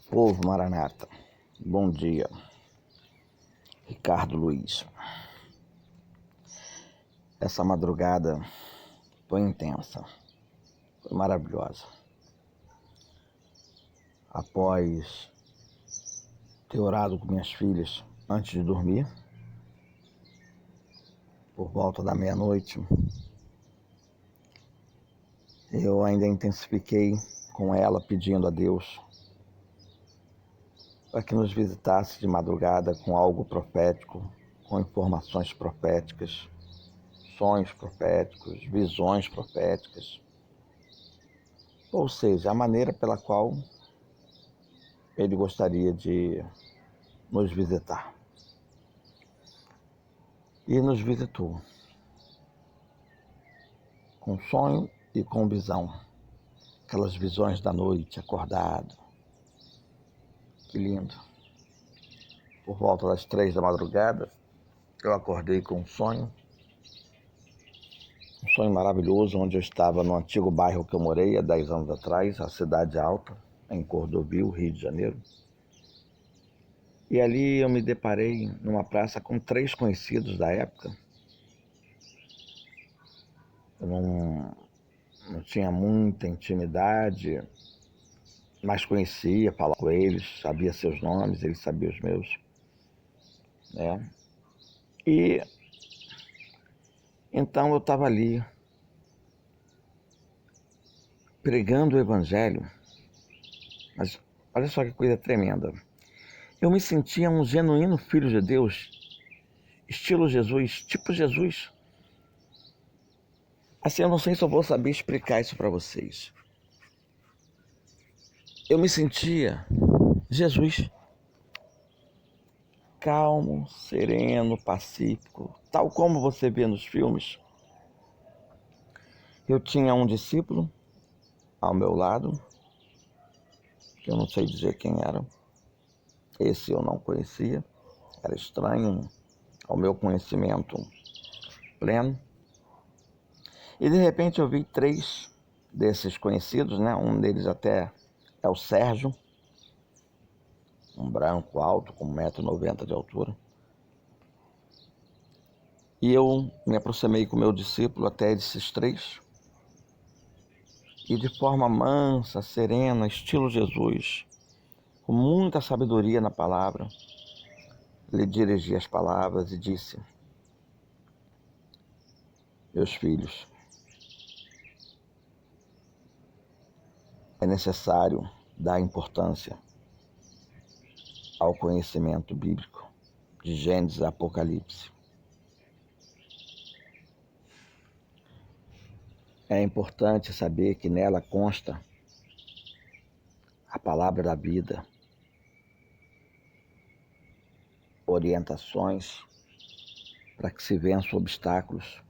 Povo Maranata, bom dia. Ricardo Luiz. Essa madrugada foi intensa, foi maravilhosa. Após ter orado com minhas filhas antes de dormir, por volta da meia-noite, eu ainda intensifiquei com ela pedindo a Deus para que nos visitasse de madrugada com algo profético, com informações proféticas, sonhos proféticos, visões proféticas, ou seja, a maneira pela qual Ele gostaria de nos visitar. E nos visitou com sonho e com visão, aquelas visões da noite, acordado. Que lindo. Por volta das 3 da madrugada, eu acordei com um sonho maravilhoso, onde eu estava no antigo bairro que eu morei há 10 anos atrás, a Cidade Alta, em Cordovil, Rio de Janeiro. E ali eu me deparei numa praça com 3 conhecidos da época. Eu não tinha muita intimidade, mas conhecia, falava com eles, sabia seus nomes, eles sabiam os meus, né? E então eu estava ali pregando o evangelho, mas olha só que coisa tremenda. Eu me sentia um genuíno filho de Deus, estilo Jesus, tipo Jesus. Assim, eu não sei se eu vou saber explicar isso para vocês. Eu me sentia Jesus, calmo, sereno, pacífico, tal como você vê nos filmes. Eu tinha um discípulo ao meu lado, que eu não sei dizer quem era. Esse eu não conhecia, era estranho ao meu conhecimento pleno. E de repente eu vi 3 desses conhecidos, né? Um deles até é o Sérgio, um branco alto, com 1,90 m de altura. E eu me aproximei com o meu discípulo até esses 3. E de forma mansa, serena, estilo Jesus, com muita sabedoria na palavra, lhe dirigi as palavras e disse: meus filhos, é necessário dar importância ao conhecimento bíblico de Gênesis e Apocalipse. É importante saber que nela consta a palavra da vida, orientações para que se vençam obstáculos,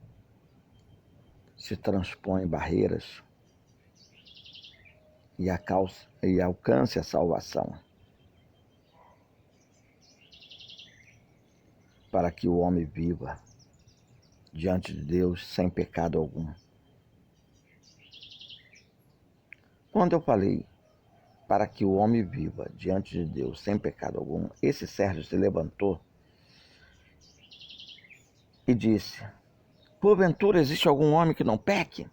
se transpõem barreiras e alcance a salvação, para que o homem viva diante de Deus sem pecado algum. Quando eu falei para que o homem viva diante de Deus sem pecado algum, esse Sérgio se levantou e disse: porventura existe algum homem que não peque?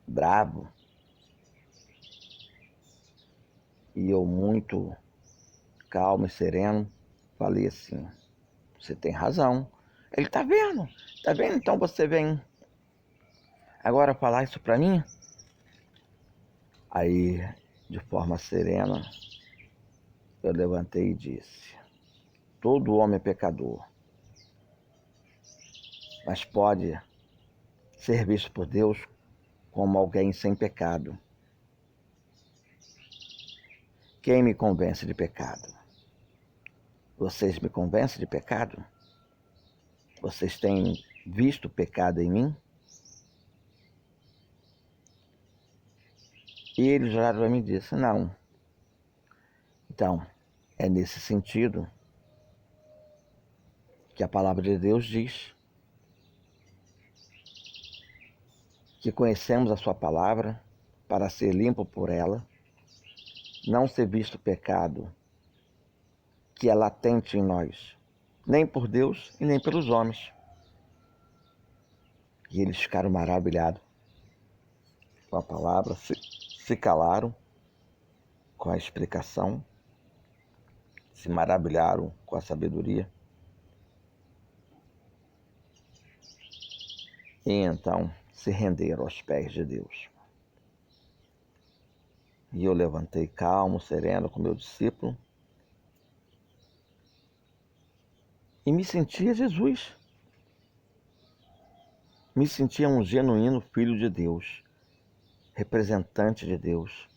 Bravo. E eu, muito calmo e sereno, falei assim: você tem razão. Ele: tá vendo? Tá vendo? Então você vem agora falar isso para mim? Aí, de forma serena, eu levantei e disse: todo homem é pecador, mas pode ser visto por Deus como alguém sem pecado. Quem me convence de pecado? Vocês me convencem de pecado? Vocês têm visto pecado em mim? E ele já me disse: não. Então, é nesse sentido que a palavra de Deus diz que conhecemos a sua palavra para ser limpo por ela, não ser visto pecado que é latente em nós, nem por Deus e nem pelos homens. E eles ficaram maravilhados com a palavra, se calaram com a explicação, se maravilharam com a sabedoria. E então se renderam aos pés de Deus. E eu levantei calmo, sereno com meu discípulo e me sentia Jesus. Me sentia um genuíno filho de Deus, representante de Deus,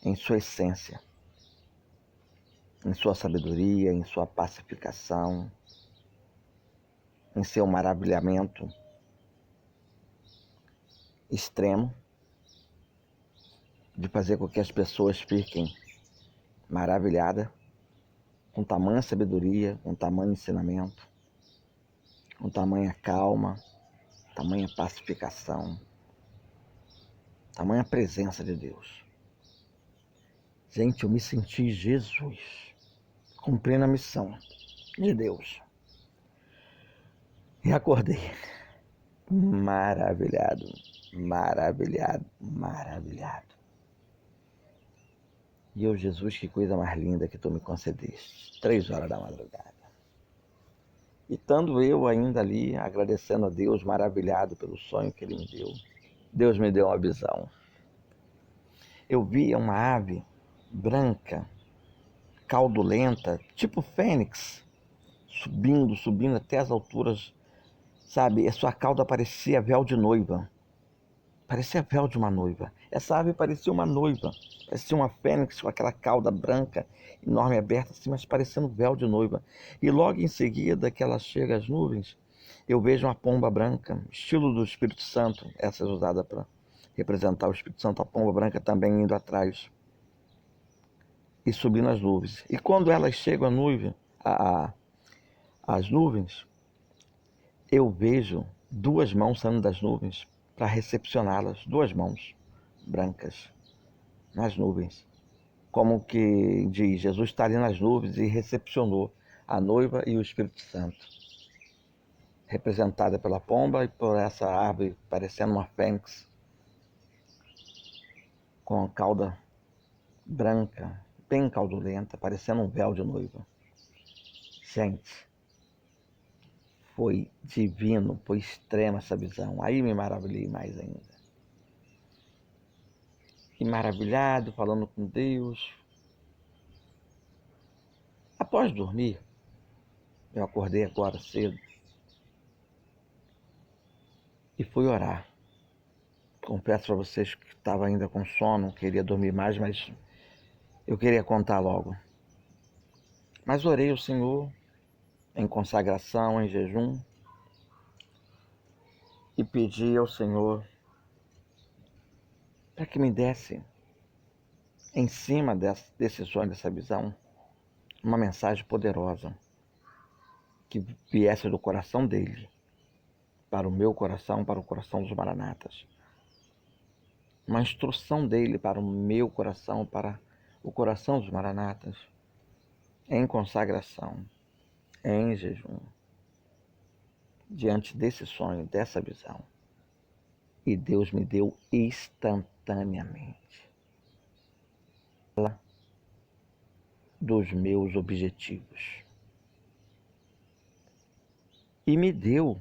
em sua essência, em sua sabedoria, em sua pacificação, em seu maravilhamento extremo, de fazer com que as pessoas fiquem maravilhadas com tamanha sabedoria, com tamanho ensinamento, com tamanha calma, tamanha pacificação, tamanha presença de Deus. Gente, eu me senti Jesus, cumprindo a missão de Deus. E acordei maravilhado, maravilhado, maravilhado. E eu, Jesus, que coisa mais linda que tu me concedeste, 3 horas da madrugada. E estando eu ainda ali, agradecendo a Deus, maravilhado pelo sonho que Ele me deu, Deus me deu uma visão. Eu via uma ave branca, caudulenta, tipo fênix, subindo até as alturas, sabe? A sua cauda parecia véu de noiva. Parecia véu de uma noiva. Essa ave parecia uma noiva. Parecia uma fênix com aquela cauda branca, enorme, aberta, assim, mas parecendo véu de noiva. E logo em seguida que ela chega às nuvens, eu vejo uma pomba branca, estilo do Espírito Santo, essa é usada para representar o Espírito Santo, a pomba branca também indo atrás e subindo as nuvens. E quando elas chegam às nuvens, eu vejo 2 mãos saindo das nuvens para recepcioná-las, 2 mãos brancas nas nuvens. Como que diz, Jesus está ali nas nuvens e recepcionou a noiva e o Espírito Santo, representada pela pomba e por essa árvore parecendo uma fênix, com a cauda branca, bem caudulenta, parecendo um véu de noiva. Gente, foi divino, foi extrema essa visão. Aí me maravilhei mais ainda. E maravilhado, falando com Deus. Após dormir, eu acordei agora cedo e fui orar. Confesso para vocês que estava ainda com sono, queria dormir mais, mas eu queria contar logo. Mas orei ao Senhor em consagração, em jejum, e pedi ao Senhor para que me desse, em cima desse sonho, dessa visão, uma mensagem poderosa que viesse do coração dele para o meu coração, para o coração dos maranatas. Uma instrução dele para o meu coração, para o coração dos maranatas, em consagração, em jejum, diante desse sonho, dessa visão. E Deus me deu instantaneamente dos meus objetivos. E me deu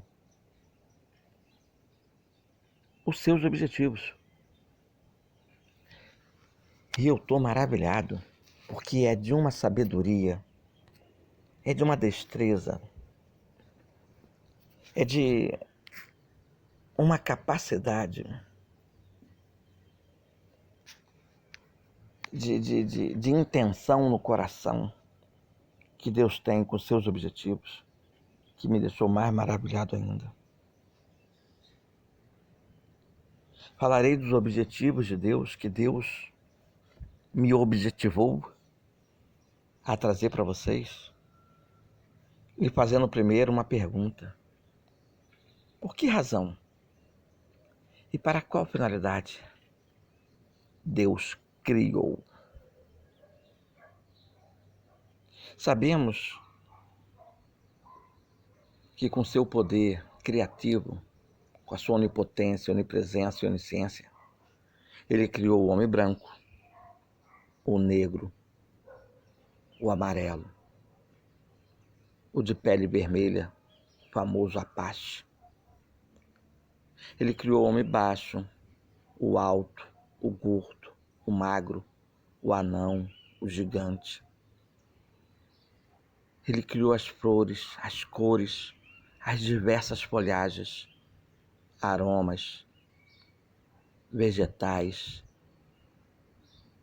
os seus objetivos. E eu estou maravilhado, porque é de uma sabedoria, é de uma destreza, é de uma capacidade de intenção no coração que Deus tem com os seus objetivos, que me deixou mais maravilhado ainda. Falarei dos objetivos de Deus, que Deus me objetivou a trazer para vocês, e fazendo primeiro uma pergunta. Por que razão e para qual finalidade Deus criou? Sabemos que com seu poder criativo, com a sua onipotência, onipresença e onisciência, ele criou o homem branco, o negro, o amarelo, o de pele vermelha, famoso Apache. Ele criou o homem baixo, o alto, o gordo, o magro, o anão, o gigante. Ele criou as flores, as cores, as diversas folhagens, aromas, vegetais,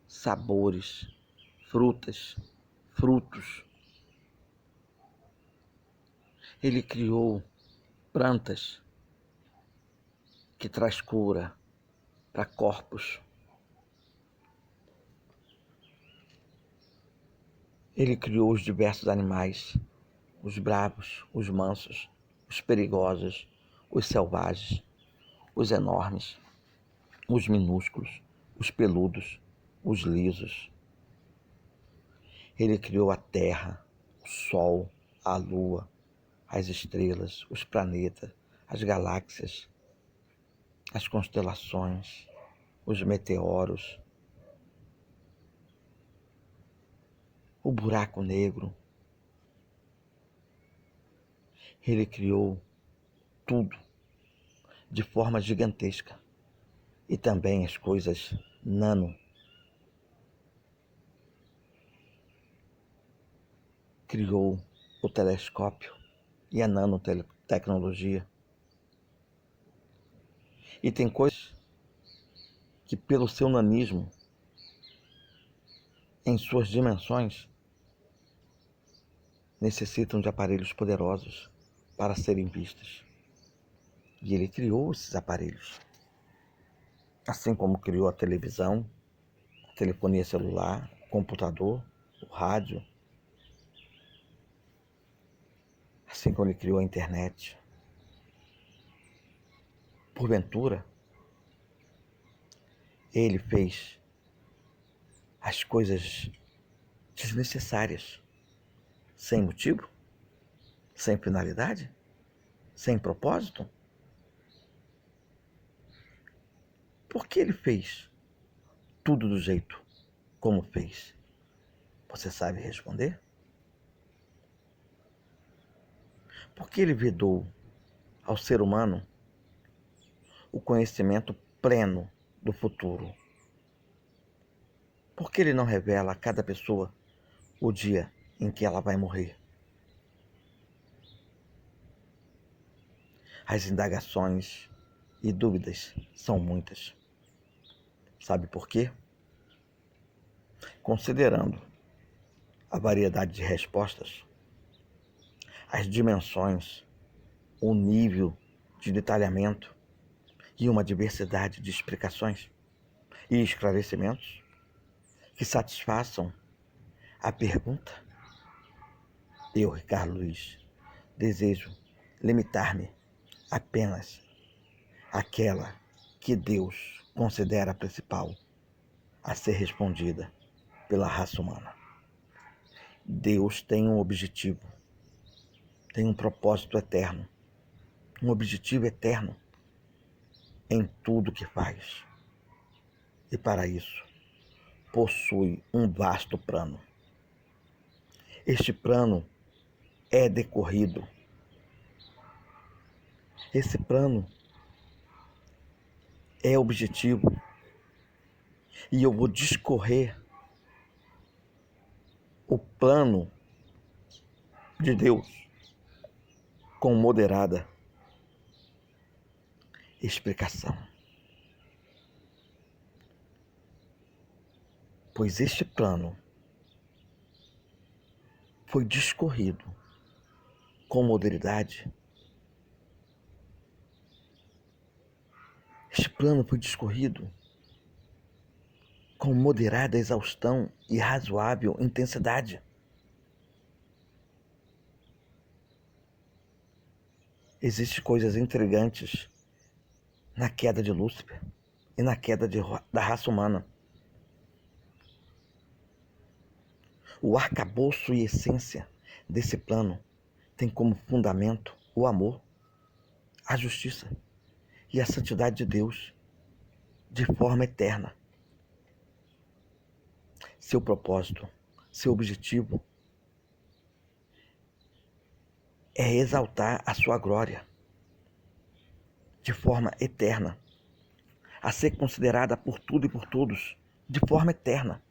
sabores, frutas, frutos. Ele criou plantas que traz cura para corpos. Ele criou os diversos animais, os bravos, os mansos, os perigosos, os selvagens, os enormes, os minúsculos, os peludos, os lisos. Ele criou a terra, o sol, a lua, as estrelas, os planetas, as galáxias, as constelações, os meteoros, o buraco negro. Ele criou tudo de forma gigantesca e também as coisas nano. Criou o telescópio e a nanotecnologia. E tem coisas que, pelo seu nanismo, em suas dimensões, necessitam de aparelhos poderosos para serem vistas. E ele criou esses aparelhos. Assim como criou a televisão, a telefonia celular, o computador, o rádio. Assim como ele criou a internet. Porventura, ele fez as coisas desnecessárias, sem motivo, sem finalidade, sem propósito? Por que ele fez tudo do jeito como fez? Você sabe responder? Por que ele vedou ao ser humano o conhecimento pleno do futuro? Por que ele não revela a cada pessoa o dia em que ela vai morrer? As indagações e dúvidas são muitas. Sabe por quê? Considerando a variedade de respostas, as dimensões, o nível de detalhamento e uma diversidade de explicações e esclarecimentos que satisfaçam a pergunta, eu, Ricardo Luiz, desejo limitar-me apenas àquela que Deus considera principal a ser respondida pela raça humana. Deus tem um objetivo, tem um propósito eterno, um objetivo eterno em tudo que faz. E para isso, possui um vasto plano. Este plano é decorrido. Esse plano é objetivo. E eu vou discorrer o plano de Deus com moderada explicação. Pois este plano foi discorrido com moderidade. Este plano foi discorrido com moderada exaustão e razoável intensidade. Existem coisas intrigantes na queda de Lúcifer e na queda da raça humana. O arcabouço e essência desse plano tem como fundamento o amor, a justiça e a santidade de Deus de forma eterna. Seu propósito, seu objetivo é exaltar a sua glória de forma eterna, a ser considerada por tudo e por todos de forma eterna.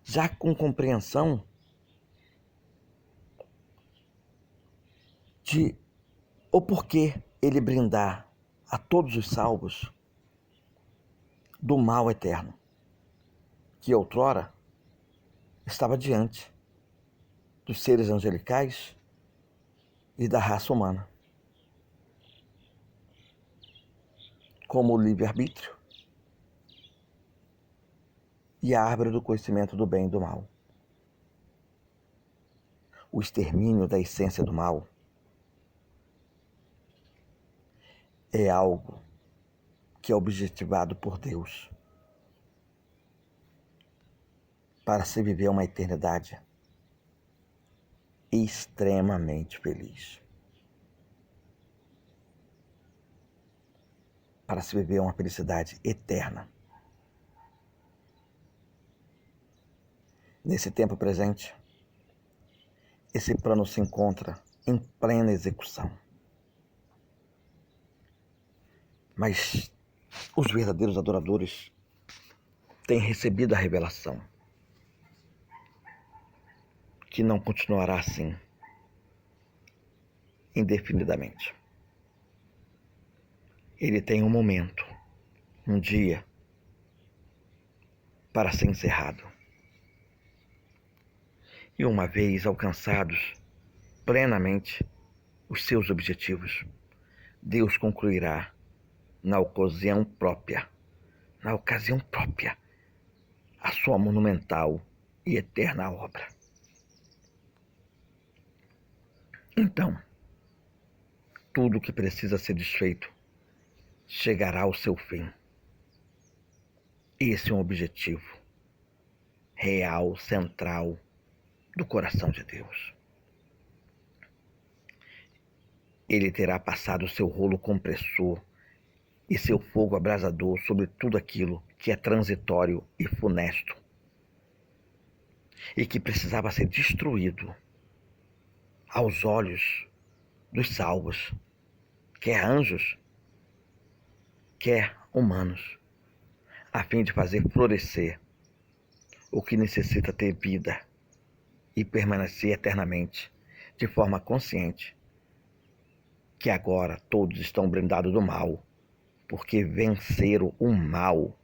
Já com compreensão de o porquê ele brindar a todos os salvos do mal eterno, que outrora estava diante dos seres angelicais e da raça humana, como o livre-arbítrio e a árvore do conhecimento do bem e do mal. O extermínio da essência do mal é algo que é objetivado por Deus para se viver uma eternidade extremamente feliz. Para se viver uma felicidade eterna. Nesse tempo presente, esse plano se encontra em plena execução. Mas os verdadeiros adoradores têm recebido a revelação que não continuará assim indefinidamente. Ele tem um momento, um dia, para ser encerrado. E uma vez alcançados plenamente os seus objetivos, Deus concluirá na ocasião própria, a sua monumental e eterna obra. Então, tudo que precisa ser desfeito chegará ao seu fim. Esse é um objetivo real, central do coração de Deus. Ele terá passado seu rolo compressor e seu fogo abrasador sobre tudo aquilo que é transitório e funesto e que precisava ser destruído aos olhos dos salvos, quer anjos, quer humanos, a fim de fazer florescer o que necessita ter vida e permanecer eternamente, de forma consciente, que agora todos estão blindados do mal, porque venceram o mal,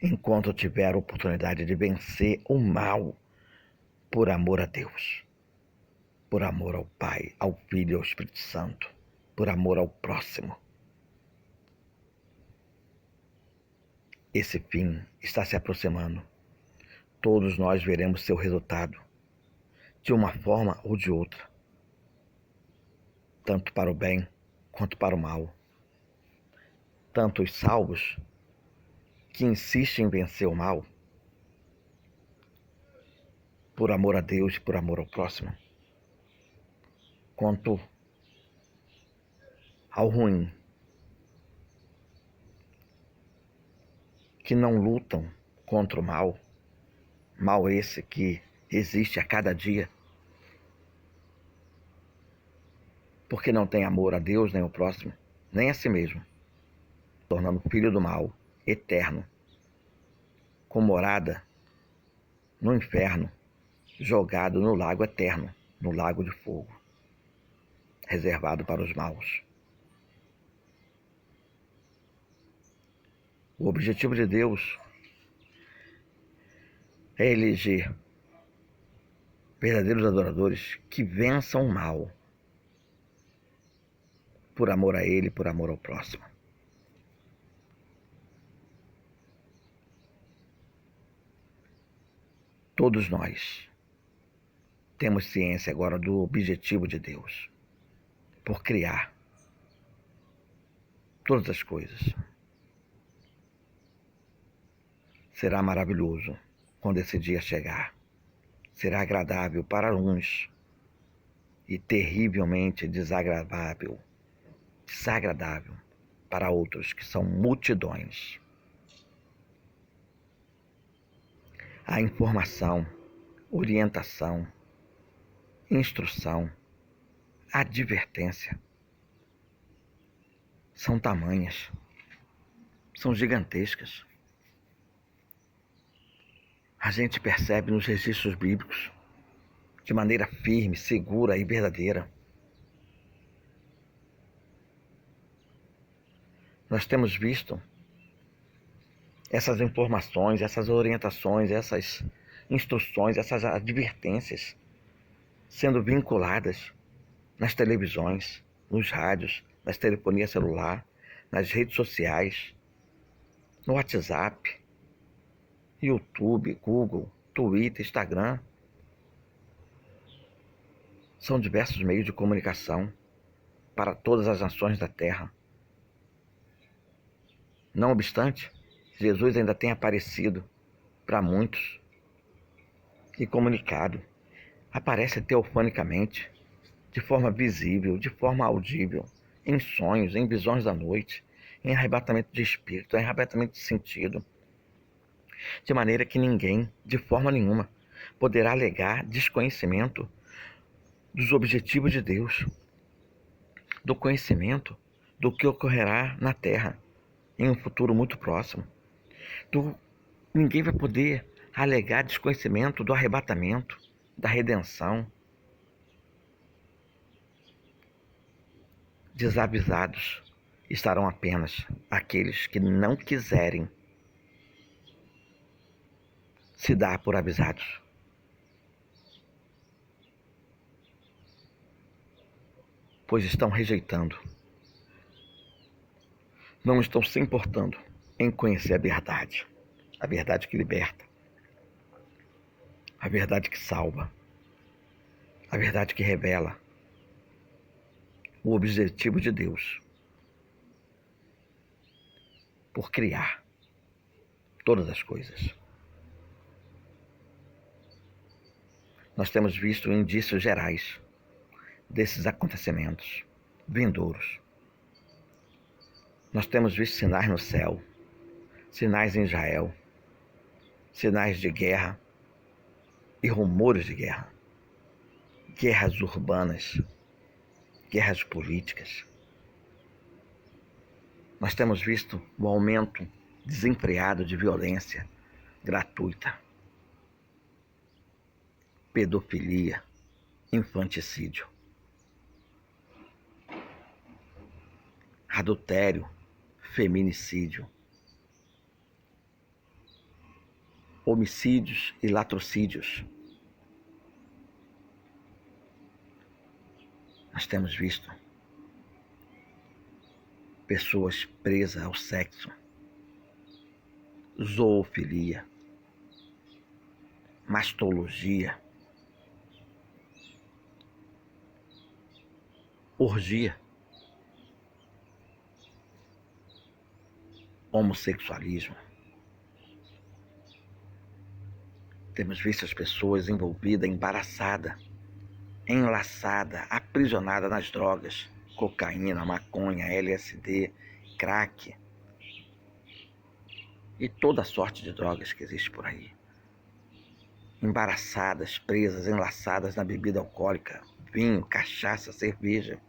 enquanto tiveram a oportunidade de vencer o mal, por amor a Deus, por amor ao Pai, ao Filho e ao Espírito Santo, por amor ao próximo. Esse fim está se aproximando. Todos nós veremos seu resultado, de uma forma ou de outra, tanto para o bem quanto para o mal. Tanto os salvos, que insistem em vencer o mal, por amor a Deus e por amor ao próximo, quanto ao ruim, que não lutam contra o mal, mal esse que existe a cada dia, porque não tem amor a Deus, nem ao próximo, nem a si mesmo, tornando filho do mal, eterno, com morada no inferno, jogado no lago eterno, no lago de fogo, reservado para os maus. O objetivo de Deus é eleger verdadeiros adoradores que vençam o mal, por amor a Ele, por amor ao próximo. Todos nós temos ciência agora do objetivo de Deus, por criar todas as coisas. Será maravilhoso quando esse dia chegar. Será agradável para uns e terrivelmente desagradável para outros, que são multidões. A informação, orientação, instrução, advertência são tamanhas, são gigantescas. A gente percebe nos registros bíblicos de maneira firme, segura e verdadeira. Nós temos visto essas informações, essas orientações, essas instruções, essas advertências sendo vinculadas nas televisões, nos rádios, nas telefonias celular, nas redes sociais, no WhatsApp, YouTube, Google, Twitter, Instagram. São diversos meios de comunicação para todas as nações da Terra. Não obstante, Jesus ainda tem aparecido para muitos e comunicado. Aparece teofanicamente, de forma visível, de forma audível, em sonhos, em visões da noite, em arrebatamento de espírito, em arrebatamento de sentido, de maneira que ninguém, de forma nenhuma, poderá alegar desconhecimento dos objetivos de Deus, do conhecimento do que ocorrerá na Terra em um futuro muito próximo. Ninguém vai poder alegar desconhecimento do arrebatamento, da redenção. Desavisados estarão apenas aqueles que não quiserem se dar por avisados. Pois estão rejeitando, não estão se importando em conhecer a verdade que liberta, a verdade que salva, a verdade que revela o objetivo de Deus por criar todas as coisas. Nós temos visto indícios gerais desses acontecimentos vindouros. Nós temos visto sinais no céu, sinais em Israel, sinais de guerra e rumores de guerra, guerras urbanas, guerras políticas. Nós temos visto o aumento desenfreado de violência gratuita, pedofilia, infanticídio, adultério, feminicídio, homicídios e latrocídios. Nós temos visto pessoas presas ao sexo, zoofilia, mastologia, orgia, homossexualismo. Temos visto as pessoas envolvidas, embaraçadas, enlaçada, aprisionada nas drogas, cocaína, maconha, LSD, crack e toda sorte de drogas que existe por aí. Embaraçadas, presas, enlaçadas na bebida alcoólica, vinho, cachaça, cerveja,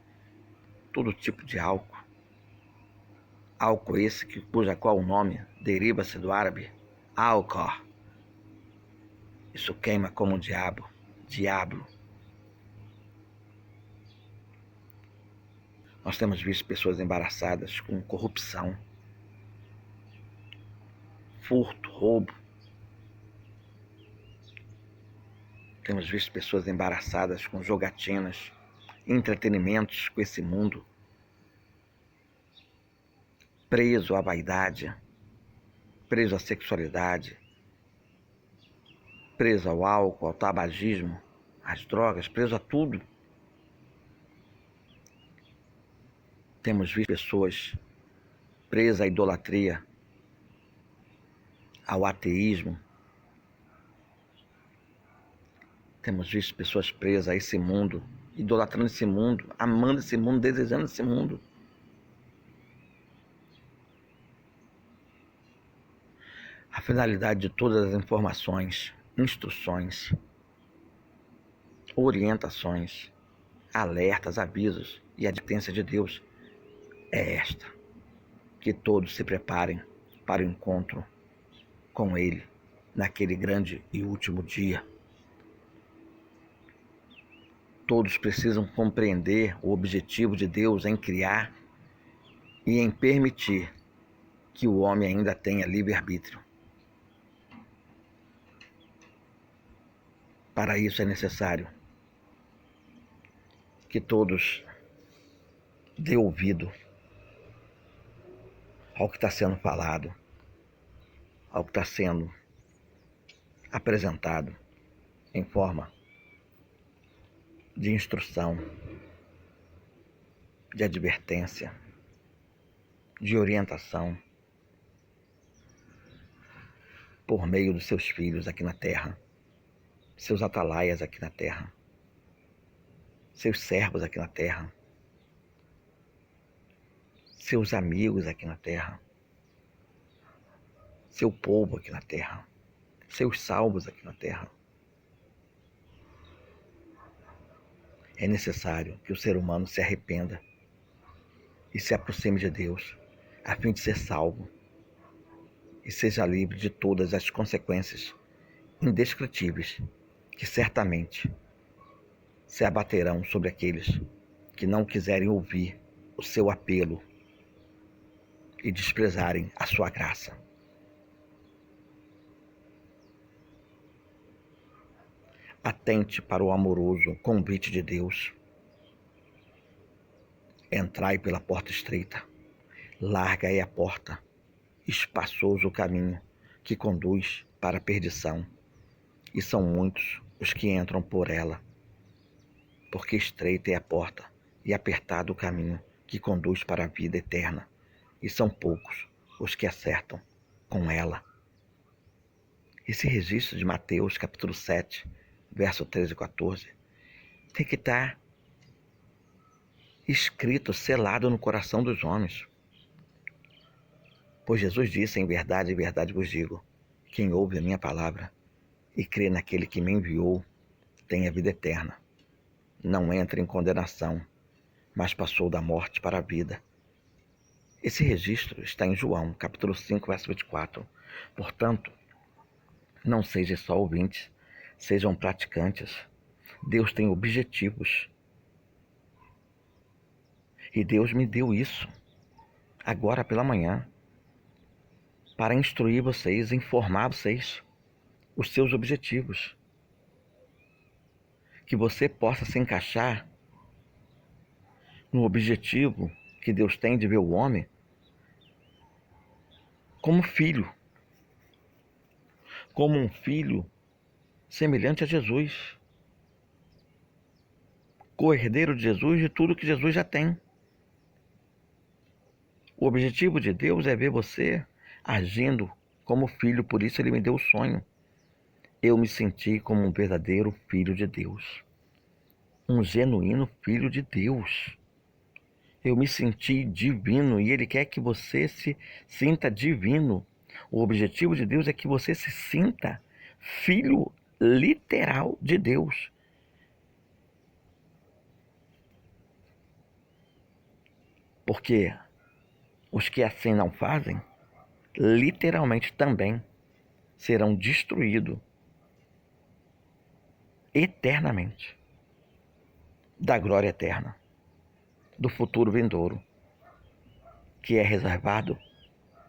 todo tipo de álcool. Álcool esse qual o nome deriva-se do árabe álcool. Isso queima como um diabo. Nós temos visto pessoas embaraçadas com corrupção, furto, roubo. Temos visto pessoas embaraçadas com jogatinas, entretenimentos com esse mundo, preso à vaidade, preso à sexualidade, preso ao álcool, ao tabagismo, às drogas, preso a tudo. Temos visto pessoas presas à idolatria, ao ateísmo, Temos visto pessoas presas a esse mundo, idolatrando esse mundo, amando esse mundo, desejando esse mundo. A finalidade de todas as informações, instruções, orientações, alertas, avisos e advertência de Deus é esta: que todos se preparem para o encontro com Ele naquele grande e último dia. Todos precisam compreender o objetivo de Deus em criar e em permitir que o homem ainda tenha livre-arbítrio. Para isso é necessário que todos dêem ouvido ao que está sendo falado, ao que está sendo apresentado em forma de instrução, de advertência, de orientação, por meio dos seus filhos aqui na terra, seus atalaias aqui na terra, seus servos aqui na terra, seus amigos aqui na terra, seu povo aqui na terra, seus salvos aqui na terra. É necessário que o ser humano se arrependa e se aproxime de Deus, a fim de ser salvo e seja livre de todas as consequências indescritíveis que certamente se abaterão sobre aqueles que não quiserem ouvir o seu apelo e desprezarem a sua graça. Atente para o amoroso convite de Deus. Entrai pela porta estreita, larga é a porta, espaçoso o caminho que conduz para a perdição, e são muitos os que entram por ela. Porque estreita é a porta e apertado o caminho que conduz para a vida eterna, e são poucos os que acertam com ela. Esse registro de Mateus, capítulo 7, verso 13 e 14, tem que estar escrito, selado no coração dos homens. Pois Jesus disse: em verdade vos digo, quem ouve a minha palavra e crê naquele que me enviou, tem a vida eterna. Não entra em condenação, mas passou da morte para a vida. Esse registro está em João, capítulo 5, verso 24. Portanto, não sejam só ouvintes, sejam praticantes. Deus tem objetivos. E Deus me deu isso, agora pela manhã, para instruir vocês, informar vocês os seus objetivos. Que você possa se encaixar no objetivo que Deus tem de ver o homem como filho. Como um filho semelhante a Jesus. Co-herdeiro de Jesus, de tudo que Jesus já tem. O objetivo de Deus é ver você agindo como filho, por isso Ele me deu o sonho. Eu me senti como um verdadeiro filho de Deus. Um genuíno filho de Deus. Eu me senti divino e Ele quer que você se sinta divino. O objetivo de Deus é que você se sinta filho literal de Deus. Porque os que assim não fazem, literalmente também serão destruídos eternamente da glória eterna, do futuro vindouro, que é reservado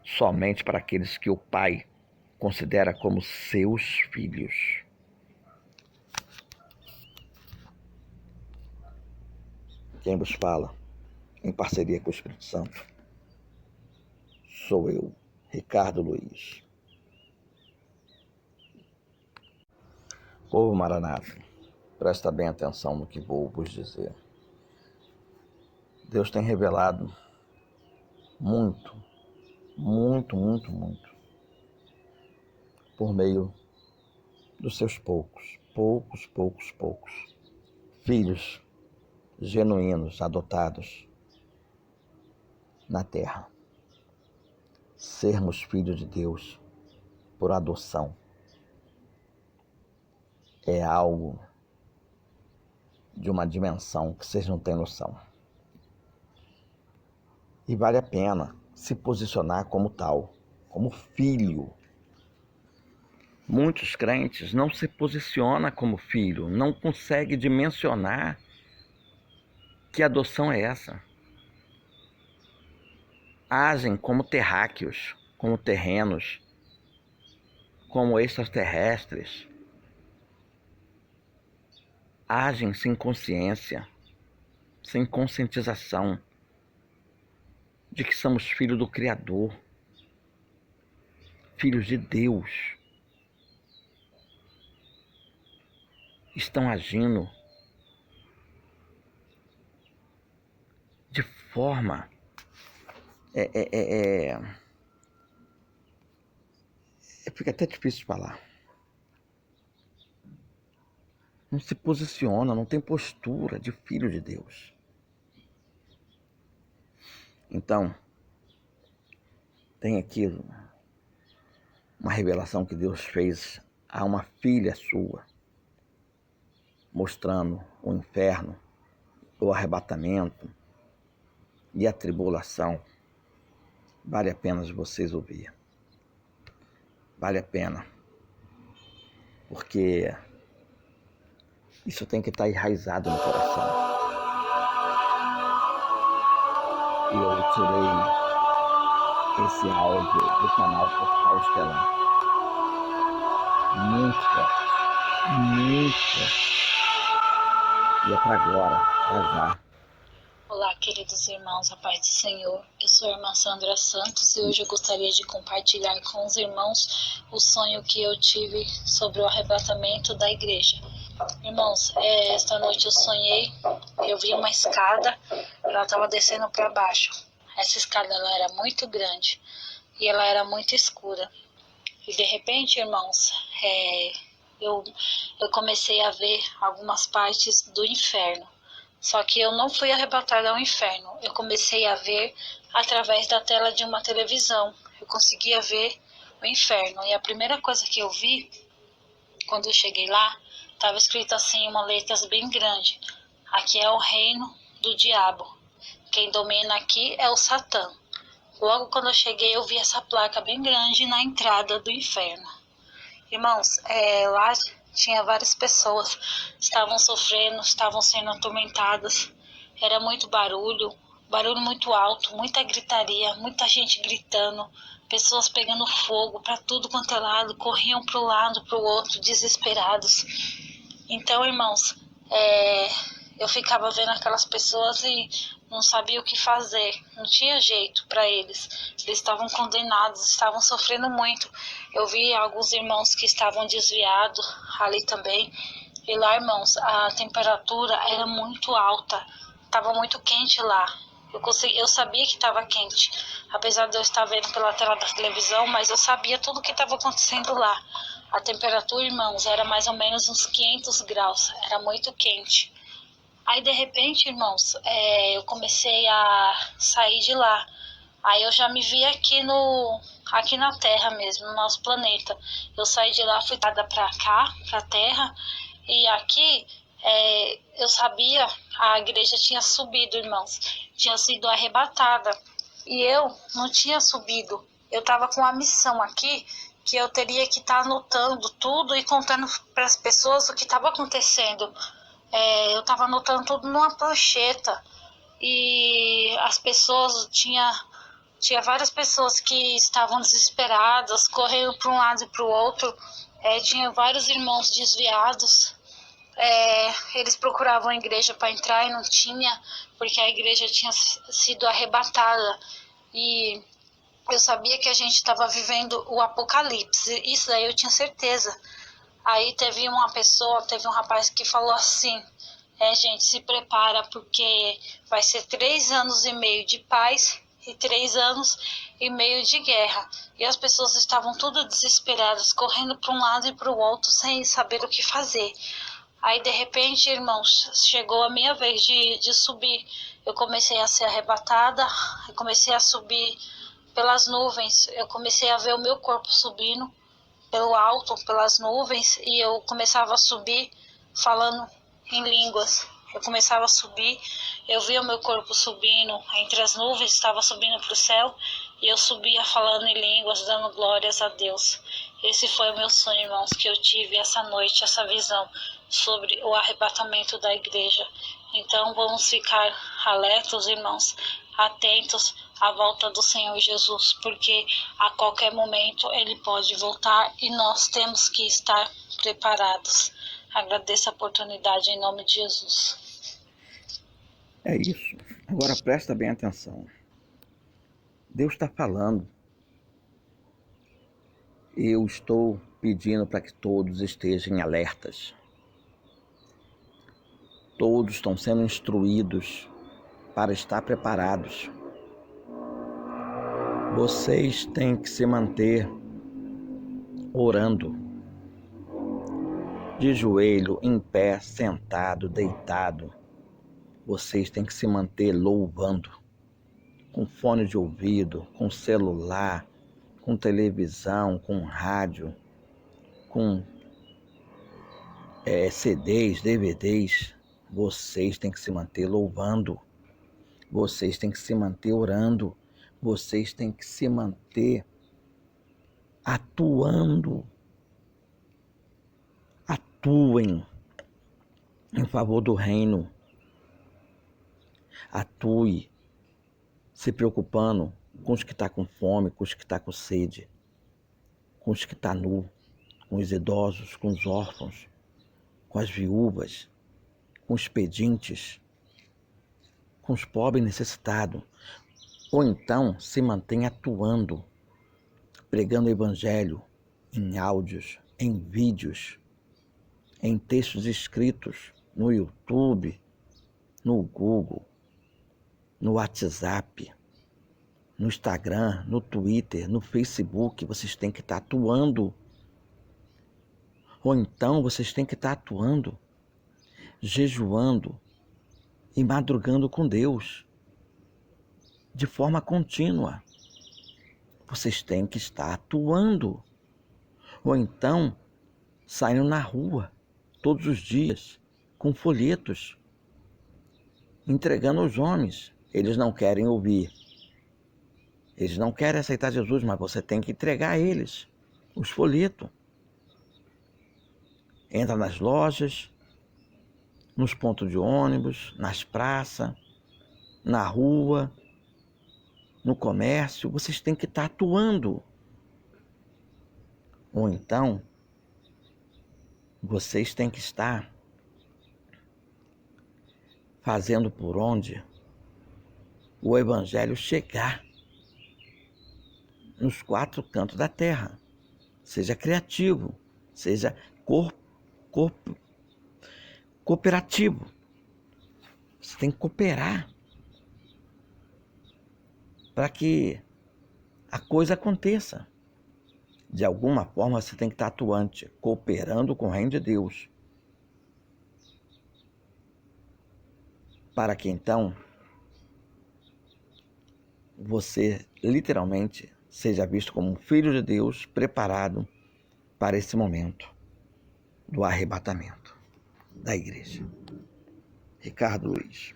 somente para aqueles que o Pai considera como seus filhos. Quem vos fala, em parceria com o Espírito Santo, sou eu, Ricardo Luiz. Povo Maranata, presta bem atenção no que vou vos dizer. Deus tem revelado muito, por meio dos seus poucos filhos genuínos, adotados na terra. Sermos filhos de Deus por adoção é algo de uma dimensão que vocês não têm noção. E vale a pena se posicionar como tal, como filho. Muitos crentes não se posicionam como filho, não conseguem dimensionar que adoção é essa. Agem como terráqueos, como terrenos, como extraterrestres. Agem sem consciência, sem conscientização de que somos filhos do Criador, filhos de Deus. Estão agindo de forma fica até difícil de falar. Não se posiciona, não tem postura de filho de Deus. Então, tem aqui uma revelação que Deus fez a uma filha sua, mostrando o inferno, o arrebatamento e a tribulação. Vale a pena vocês ouvir. Vale a pena. Porque isso tem que estar enraizado no coração. E eu tirei esse áudio do canal Portal Estelar. Muito forte. E é para agora, para já. Olá, queridos irmãos, a paz do Senhor. Eu sou a irmã Sandra Santos e hoje eu gostaria de compartilhar com os irmãos o sonho que eu tive sobre o arrebatamento da igreja. Irmãos, esta noite eu sonhei, eu vi uma escada, ela estava descendo para baixo. Essa escada ela era muito grande e ela era muito escura. E de repente, irmãos, eu comecei a ver algumas partes do inferno. Só que eu não fui arrebatada ao inferno. Eu comecei a ver através da tela de uma televisão. Eu conseguia ver o inferno. E a primeira coisa que eu vi, quando eu cheguei lá, estava escrito assim, uma letras bem grande. Aqui é o reino do diabo. Quem domina aqui é o Satã. Logo quando eu cheguei, eu vi essa placa bem grande na entrada do inferno. Irmãos, lá tinha várias pessoas que estavam sofrendo, estavam sendo atormentadas. Era muito barulho muito alto, muita gritaria, muita gente gritando, pessoas pegando fogo para tudo quanto é lado, corriam para um lado, para o outro, desesperados. Então, irmãos, eu ficava vendo aquelas pessoas e não sabia o que fazer, não tinha jeito para eles. Eles estavam condenados, estavam sofrendo muito. Eu vi alguns irmãos que estavam desviados ali também. E lá, irmãos, a temperatura era muito alta, estava muito quente lá. Eu sabia que estava quente, apesar de eu estar vendo pela tela da televisão, mas eu sabia tudo o que estava acontecendo lá. A temperatura, irmãos, era mais ou menos uns 500 graus, era muito quente. Aí, de repente, irmãos, eu comecei a sair de lá. Aí eu já me vi aqui na Terra mesmo, no nosso planeta. Eu saí de lá, fui dada para cá, para a Terra, e aqui eu sabia, a igreja tinha subido, irmãos, tinha sido arrebatada, e eu não tinha subido. Eu estava com a missão aqui, que eu teria que estar anotando tudo e contando para as pessoas o que estava acontecendo. Eu estava anotando tudo numa prancheta, e as pessoas, tinha várias pessoas que estavam desesperadas, correndo para um lado e para o outro. Tinha vários irmãos desviados. Eles procuravam a igreja para entrar e não tinha, porque a igreja tinha sido arrebatada. E eu sabia que a gente estava vivendo o apocalipse, isso aí eu tinha certeza. Aí teve um rapaz que falou assim, gente, se prepara, porque vai ser 3 anos e meio de paz 3 anos e meio de guerra, e as pessoas estavam todas desesperadas, correndo para um lado e para o outro, sem saber o que fazer. Aí, de repente, irmãos, chegou a minha vez de subir. Eu comecei a ser arrebatada, eu comecei a subir pelas nuvens, eu comecei a ver o meu corpo subindo pelo alto, pelas nuvens, e eu começava a subir falando em línguas. Eu começava a subir, eu via o meu corpo subindo entre as nuvens, estava subindo para o céu, e eu subia falando em línguas, dando glórias a Deus. Esse foi o meu sonho, irmãos, que eu tive essa noite, essa visão sobre o arrebatamento da igreja. Então vamos ficar alertos, irmãos, atentos à volta do Senhor Jesus, porque a qualquer momento Ele pode voltar e nós temos que estar preparados. Agradeço a oportunidade em nome de Jesus. É isso. Agora presta bem atenção. Deus está falando. Eu estou pedindo para que todos estejam alertas. Todos estão sendo instruídos para estar preparados. Vocês têm que se manter orando, de joelho, em pé, sentado, deitado. Vocês têm que se manter louvando, com fone de ouvido, com celular, com televisão, com rádio, com CDs, DVDs. Vocês têm que se manter louvando. Vocês têm que se manter orando. Vocês têm que se manter atuando. Atuem em favor do reino. Atue se preocupando com os que estão com fome, com os que estão com sede, com os que estão nu, com os idosos, com os órfãos, com as viúvas, com os pedintes, com os pobres necessitados. Ou então se mantém atuando, pregando o evangelho em áudios, em vídeos, em textos escritos no YouTube, no Google, no WhatsApp, no Instagram, no Twitter, no Facebook. Vocês têm que estar atuando. Ou então vocês têm que estar atuando, jejuando e madrugando com Deus, de forma contínua. Vocês têm que estar atuando. Ou então saindo na rua todos os dias com folhetos, entregando aos homens. Eles não querem ouvir. Eles não querem aceitar Jesus, mas você tem que entregar a eles os folhetos. Entra nas lojas, nos pontos de ônibus, nas praças, na rua, no comércio. Vocês têm que estar atuando. Ou então, vocês têm que estar fazendo por onde o evangelho chegar nos 4 cantos da terra. Seja criativo, seja cooperativo. Você tem que cooperar para que a coisa aconteça. De alguma forma você tem que estar atuante, cooperando com o reino de Deus, para que então você literalmente seja visto como um filho de Deus preparado para esse momento do arrebatamento da igreja. Ricardo Luiz.